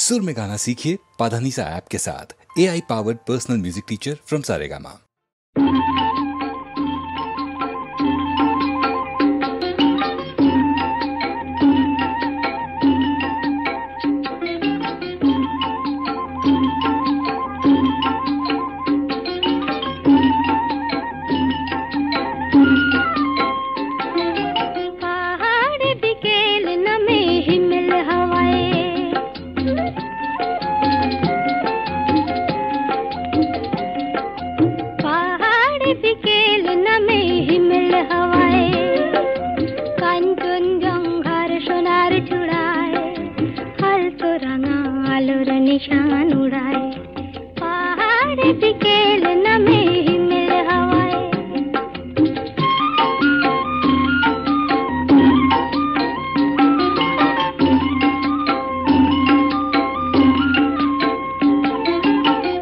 सुर में गाना सीखिए पाधानीसा ऐप के साथ। AI powered personal music teacher from Saregama. निशान उड़ाए पहाड़ बिकेल नमे हिमेल हवाए।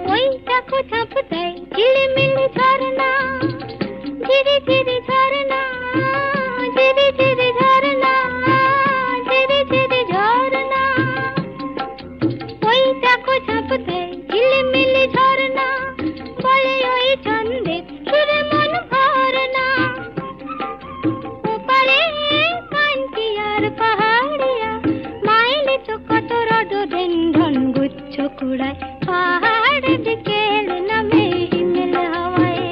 कोई चाकू छापते झिलमिल झरना धीरे धीरे झरना धीरे धीरे झरना धीरे धीरे झरना। कोई चाकू छापते झिलमिल झरना बड़े ওই ছন্দে সুরে মন ভরনা। ওপারে কান্তি আর পাহাড়িয়া মাইলে তো কত রডোডেন্ড্রন গুচ্ছ কুড়ায় পাহাড় বিকেল নামে হিমেল হাওয়ায়।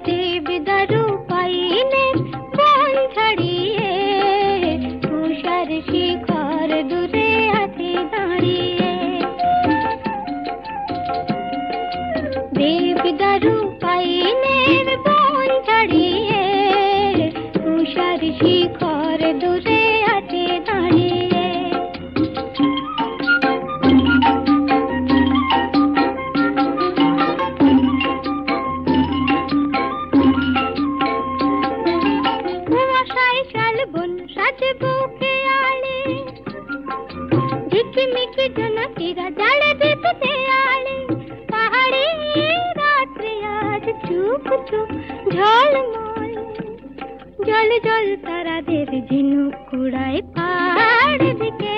দেবদারু পাইনে বন ছাড়িয়ে তুষার শিখর দূরে হাতে দাঁড়িয়ে। দেবদারু পাইনে বন ছাড়িয়ে তুষার শিখর দূরে হাতে দাঁড়িয়ে। ঝিকিমিকি জোনাকিরা জ্বালে দীপতে আলে পাহাড়ে রাত্রি আজ চুপ চুপ ঝলমল জল জল তারাদের ঝিনুক কুড়ায় পাহাড় দিকে